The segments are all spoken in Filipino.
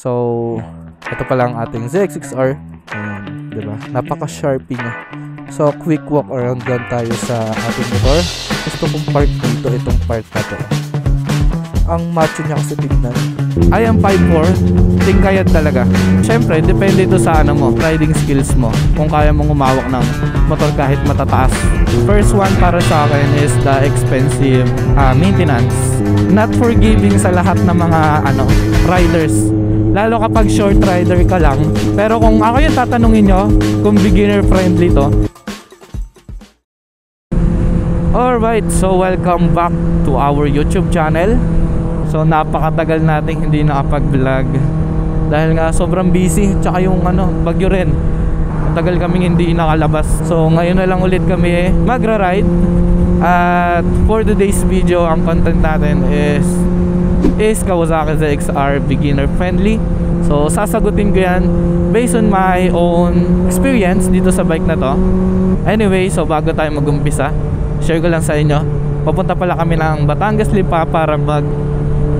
So, ito pala ang ating ZX6R. Ayan, diba? Napaka-sharpy niya. So, quick walk around lang tayo sa ating motor. Gusto kong part dito, itong part na to. Ang macho niya kasi tignan. I am 5'4", tingkayad talaga. Siyempre, depende ito sa riding skills mo. Kung kaya mong umawak ng motor kahit matataas. First one para sa akin is the expensive maintenance. Not forgiving sa lahat ng mga riders. Lalo kapag short rider ka lang. Pero kung ako yung tatanungin nyo, kung beginner friendly to. Alright, so welcome back to our YouTube channel. So napakatagal nating hindi nakapag-vlog dahil nga sobrang busy, tsaka yung bagyo rin. Matagal kaming hindi nakalabas. So ngayon na lang ulit kami magra-ride. At for today's video, ang content natin is Kawasaki ZX-R beginner friendly. So sasagutin ko yan based on my own experience dito sa bike na to. Anyway, so bago tayo mag-umpisa, share ko lang sa inyo, papunta pala kami ng Batangas Lipa para mag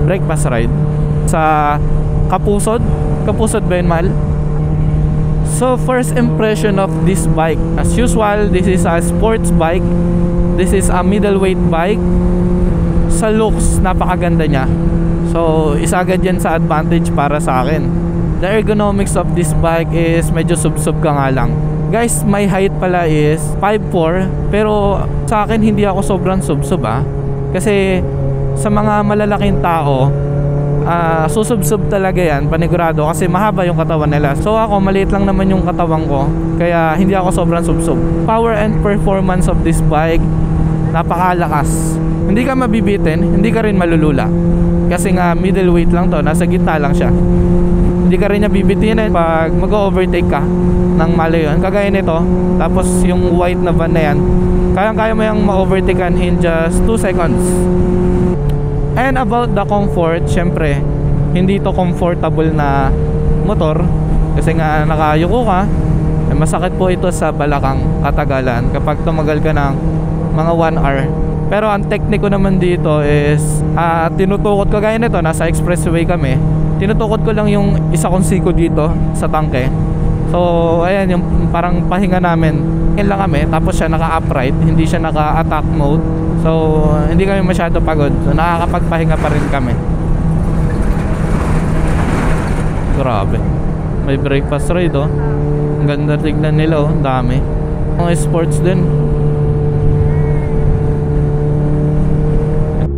breakfast ride sa Kapusod ba yun, mahal? So first impression of this bike, as usual, this is a sports bike. This is a middleweight bike. Sa looks, napakaganda niya. So isa agad yan sa advantage para sa akin. The ergonomics of this bike is medyo sub-sub ka nga lang. Guys, my height pala is 5'4", pero sa akin hindi ako sobrang sub-sub kasi sa mga malalaking tao, susub-sub talaga yan, panigurado, kasi mahaba yung katawan nila. So ako, maliit lang naman yung katawan ko, kaya hindi ako sobrang sub-sub. Power and performance of this bike, napakalakas. Hindi ka mabibitin, hindi ka rin malulula. Kasi nga middleweight lang to, nasa gitna lang siya. Hindi ka rin niya bibitinin pag mag-overtake ka ng malayon. Kagaya nito, tapos yung white na van na yan, kayang-kaya mo yung ma-overtakean in just 2 seconds. And about the comfort, syempre hindi to comfortable na motor kasi nga nakayuko ka. Masakit po ito sa balakang katagalan kapag tumagal ka ng mga 1 hour. Pero ang tekniko naman dito is tinutukot ko, gaya nito, nasa expressway kami, tinutukot ko lang yung isa kong siko dito sa tangke. So ayan yung parang pahinga namin, yan lang kami. Tapos siya naka-upright, hindi siya naka-attack mode. So hindi kami masyado pagod, so nakakapagpahinga pa rin kami. Grabe, may breakfast ride ang ganda tignan nila ang dami. Mga sports din.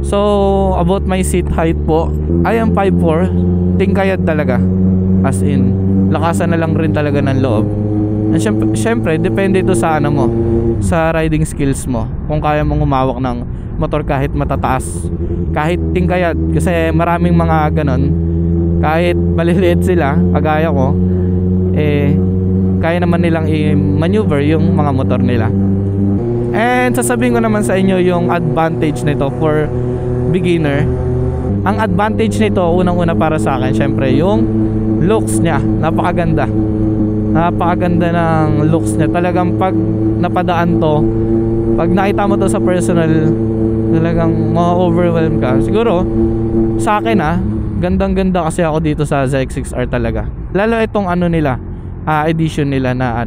So about my seat height po, I am 5'4", tingkayad talaga. As in, lakasan na lang rin talaga ng loob. And syempre, depende ito sa sa riding skills mo. Kung kaya mong umawak ng motor kahit matataas, kahit tingkayad. Kasi maraming mga ganon, kahit maliliit sila, kagaya ko, kaya naman nilang i-maneuver yung mga motor nila. And sasabihin ko naman sa inyo yung advantage nito for beginner. Ang advantage nito, unang-una para sa akin, syempre yung looks niya. Napakaganda ng looks niya. Talagang pag napadaan to, pag nakita mo to sa personal, talagang ma-overwhelm ka. Siguro sa akin gandang-ganda kasi ako dito sa ZX6R talaga. Lalo itong nila, edition nila na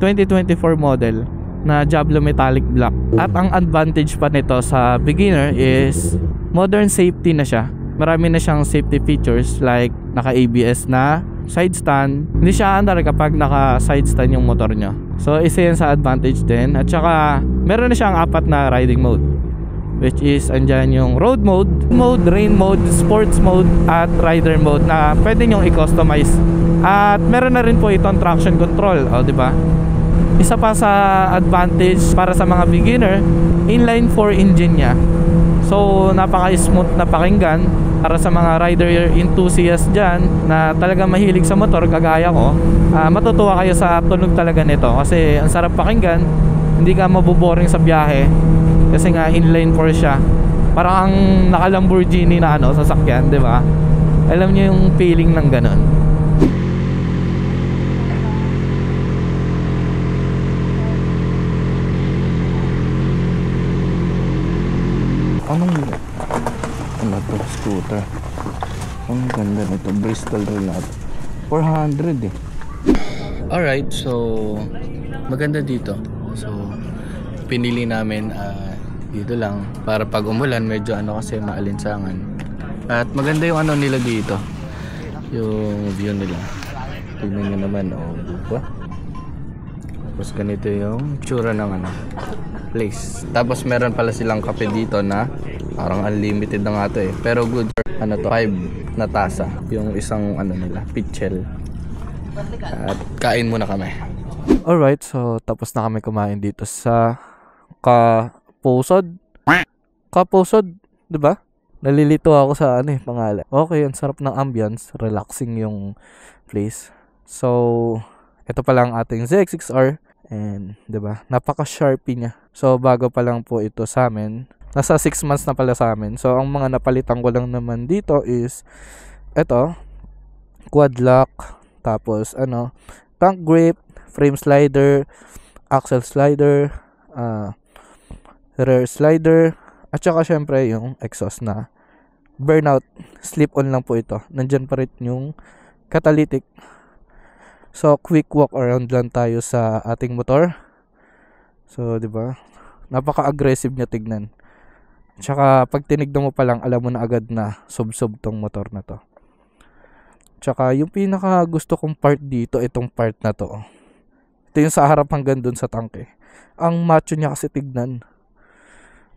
2024 model na Diablo Metallic Black. At ang advantage pa nito sa beginner is modern safety na siya. Marami na siyang safety features like naka-ABS na, side stand. Hindi siya andar kapag naka-side stand yung motor nyo. So isa yan sa advantage din. At saka meron na siyang 4 na riding mode, which is andyan yung road mode, rain mode, sports mode, at rider mode na pwede nyong i-customize. At meron na rin po itong traction control, diba? Isa pa sa advantage para sa mga beginner, inline 4 engine nya. So napaka-smooth na pakinggan para sa mga rider enthusiast dyan na talaga mahilig sa motor kagaya ko. Matutuwa kayo sa tunog talaga nito kasi ang sarap pakinggan, hindi ka maboboring sa biyahe kasi nga inline 4 siya. Parang ang naka-Lamborghini na sasakyan, di ba? Alam niyo yung feeling ng ganon. Ano to? Scooter. Ang ganda nito, Bristol Renault. 400 eh. Alright, so maganda dito. So pinili namin dito lang para pag umulan medyo kasi maalinsangan. At maganda yung nila dito. Yung view nila. Tingnan nyo naman, diba? Tapos ganito yung tsura ng place. Tapos meron pala silang kape dito na parang unlimited na nga to eh. Pero good for 5 na tasa. Yung isang nila, pitchel. At kain muna kami. Alright, so tapos na kami kumain dito sa Kapusod, diba? Nalilito ako sa pangalan. Okay, ang sarap ng ambience, relaxing yung place. So, ito pa lang ating ZX6R and 'di ba? Napaka-sharpy niya. So, bago pa lang po ito sa amin. Nasa 6 months na pala sa amin. So, ang mga napalitan ko lang naman dito is ito, quad lock, tapos tank grip, frame slider, axle slider, rear slider, at saka syempre yung exhaust na burnout, slip-on lang po ito. Nandyan pa rin yung catalytic. So, quick walk around lang tayo sa ating motor. So, di ba? Napaka-aggressive niya tignan. Tsaka, pag tinignan mo pa lang, alam mo na agad na sub-sub tong motor na to. Tsaka, yung pinaka gusto kong part dito, itong part na to. Ito yung sa harap hanggang dun sa tangke. Ang macho niya kasi tignan.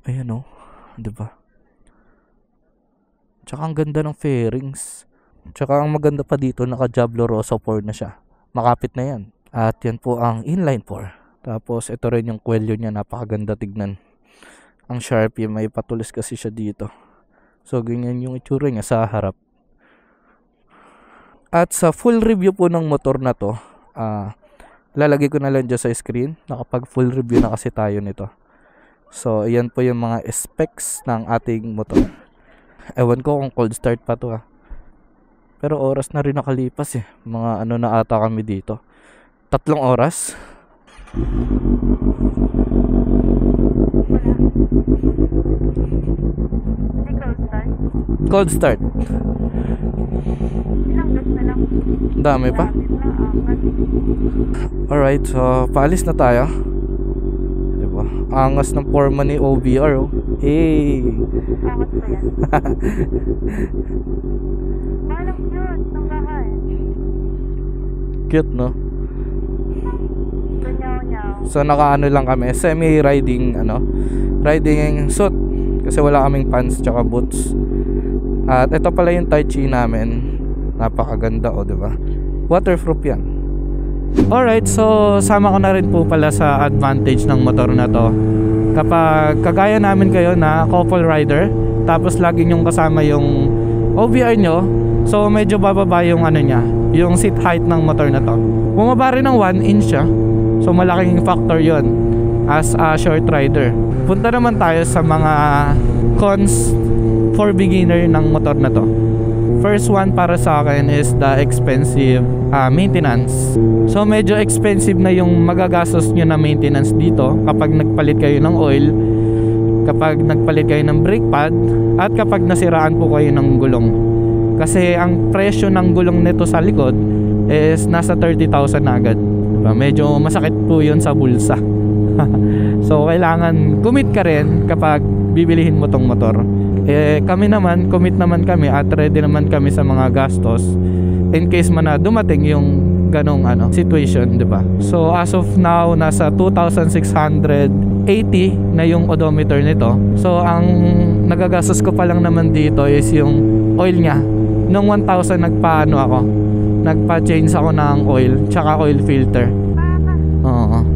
Ayan di ba? Tsaka ang ganda ng fairings. Tsaka ang maganda pa dito, naka Diablo Rosso 4 na siya. Makapit na yan. At yan po ang inline 4. Tapos ito rin yung kwelyo niya, napakaganda tignan. Ang sharpie, may patulis kasi siya dito. So ganyan yung itsura niya sa harap. At sa full review po ng motor na to, lalagay ko na lang dyan sa screen. Nakapag full review na kasi tayo nito. So, ayan po yung mga specs ng ating motor. Ewan ko kung cold start pa to Pero oras na rin nakalipas eh. Mga na ata kami dito. 3 oras. Cold start. Ilang gas na lang? Dami pa. Alright, so paalis na tayo. Diba? Angas ng forma ni OBR Hey! Angas ba yan? Parang cute ng bahay. Cute, no? Ganyaw-nyaw. So lang kami, semi-riding riding suit kasi wala kaming pants tsaka boots. At ito pala yung Tai Chi namin. Napakaganda diba? Waterproof yan. Alright, so sama ko na rin po pala sa advantage ng motor na to. Kapag kagaya namin kayo na couple rider, tapos lagi nyong kasama yung OBR nyo, so medyo bababa yung niya, yung seat height ng motor na to. Bumaba rin ng 1 inch siya. So malaking factor yon as a short rider. Punta naman tayo sa mga cons for beginner ng motor na to. First one para sa akin is the expensive maintenance. So medyo expensive na yung magagastos nyo na maintenance dito kapag nagpalit kayo ng oil, kapag nagpalit kayo ng brake pad, at kapag nasiraan po kayo ng gulong. Kasi ang presyo ng gulong nito sa likod is nasa 30,000 na agad. Diba? Medyo masakit po yun sa bulsa. So kailangan commit ka rin kapag bibilihin mo tong motor. Kami naman, commit naman kami at ready naman kami sa mga gastos in case man na dumating yung ganong situation, 'di ba? So as of now, nasa 2,680 na yung odometer nito. So ang nagagastos ko pa lang naman dito is yung oil niya. Nung 1,000 nagpa-change ako ng oil tsaka oil filter. Oo.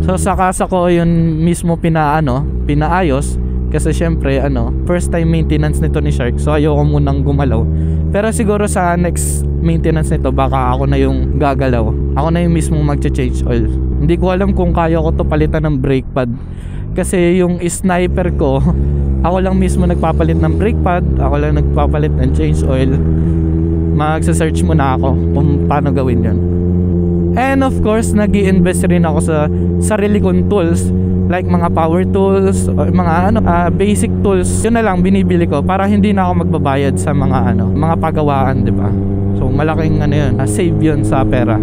So sa kasa ko yun mismo pinaayos kasi syempre first time maintenance nito ni Shark, so ayoko munang gumalaw. Pero siguro sa next maintenance nito baka ako na yung gagalaw, ako na yung mismo magcha-change oil. Hindi ko alam kung kaya ko to palitan ng brake pad kasi yung sniper ko ako lang mismo nagpapalit ng brake pad, ako lang nagpapalit ng change oil. Magsa-search muna ako kung paano gawin yun. And of course, nag-i-invest rin ako sa sarili kong tools like mga power tools o mga basic tools. Yun na lang binibili ko para hindi na ako magbabayad sa mga mga pagawaan, 'di ba? So malaking yun, save yun sa pera.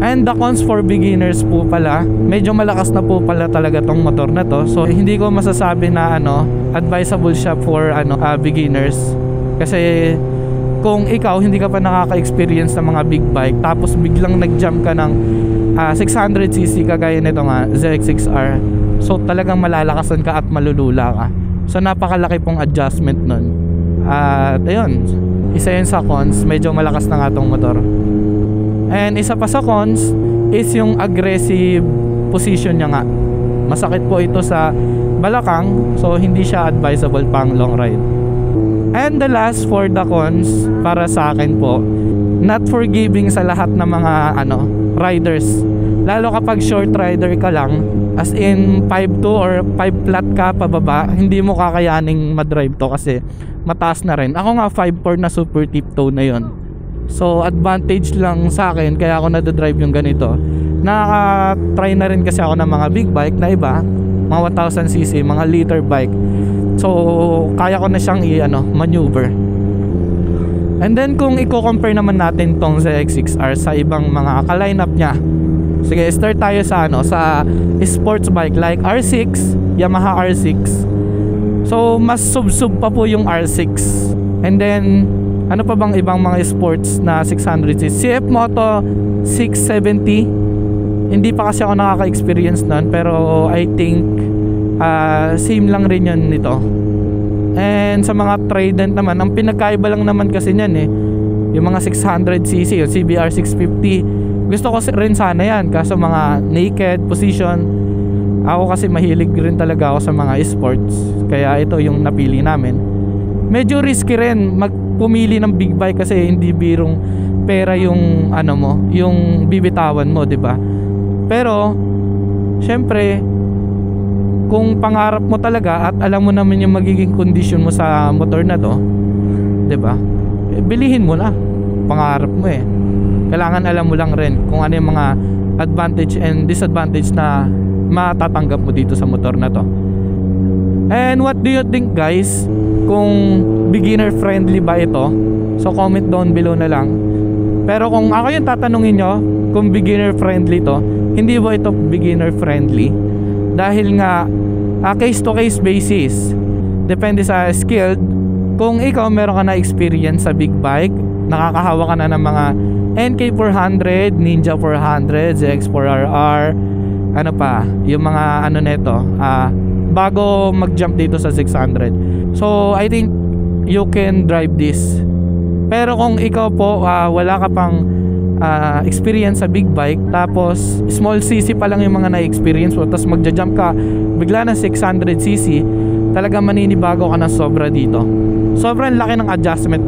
And the cons for beginners po pala, medyo malakas na po pala talaga tong motor na to. So hindi ko masasabi na advisable siya for beginners. Kasi kung ikaw hindi ka pa nakaka-experience ng mga big bike, tapos biglang nag-jump ka ng 600cc kagaya nito nga ZX6R, so talagang malalakasan ka at malulula ka. So napakalaki pong adjustment nun. At ayun, isa yun sa cons, medyo malakas na nga tong motor. And isa pa sa cons is yung aggressive position niya nga. Masakit po ito sa balakang, so hindi siya advisable pang long ride. And the last for the cons para sa akin po, not forgiving sa lahat ng mga riders. Lalo kapag short rider ka lang, as in 5'2 or 5 flat ka pababa, hindi mo kakayaning madrive to kasi mataas na rin. Ako nga 5'4 na super tiptoe na yon. So advantage lang sa akin kaya ako nadadrive yung ganito. Nakaka-try na rin kasi ako ng mga big bike na iba, mga 1000cc, mga liter bike. So kaya ko na siyang maneuver. And then kung i-compare naman natin tong ZX6R sa ibang mga ka-lineup niya. Sige, start tayo sa sa sports bike like R6, Yamaha R6. So mas sub-sub pa po yung R6. And then ano pa bang ibang mga sports na 600cc? CF Moto 670. Hindi pa kasi ako nakaka-experience nun, pero I think same lang rin yun nito. And sa mga Trident naman, ang pinagkaiba lang naman kasi niyan yung mga 600cc, yung CBR 650. Gusto ko rin sana yan, kaso mga naked position. Ako kasi mahilig rin talaga ako sa mga sports, kaya ito yung napili namin. Medyo risky rin pumili ng big bike kasi hindi birong pera yung yung bibitawan mo, 'di ba? Pero syempre kung pangarap mo talaga at alam mo naman yung magiging condition mo sa motor na to, 'di ba? Bilihin mo na. Pangarap mo Kailangan alam mo lang rin kung ano yung mga advantage and disadvantage na matatanggap mo dito sa motor na to. And what do you think, guys? Kung beginner friendly ba ito? So comment down below na lang. Pero kung ako yung tatanungin nyo kung beginner friendly to, hindi ba ito beginner friendly? Dahil nga case to case basis, depende sa skilled. Kung ikaw meron ka na experience sa big bike, nakakahawa ka na ng mga NK400, Ninja 400, ZX4RR, yung mga neto, bago mag-jump dito sa 600. So I think you can drive this. Pero kung ikaw po wala ka pang experience sa big bike, tapos small cc pa lang yung mga na-experience mo, tapos magja-jump ka bigla ng 600cc, talaga maninibago ka ng sobra dito. Sobrang laki ng adjustment.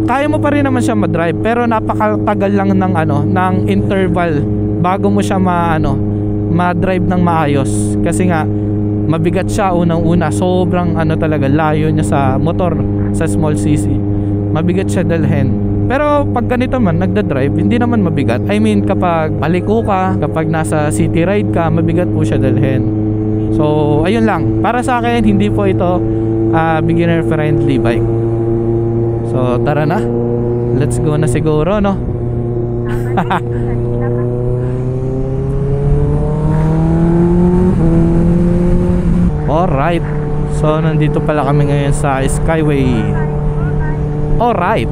Kaya mo pa rin naman siya ma-drive, pero napakatagal lang ng interval bago mo siya ma-drive ng maayos. Kasi nga mabigat siya unang-una, sobrang talaga layo niya sa motor sa small cc. Mabigat siya dalhin. Pero pag ganito man nagda-drive, hindi naman mabigat. I mean kapag paliko ka, kapag nasa city ride ka, mabigat po siya dalhin. So ayun lang, para sa akin hindi po ito beginner friendly bike. So tara na, let's go na siguro, no? Alright, so nandito pala kami ngayon sa Skyway. Alright,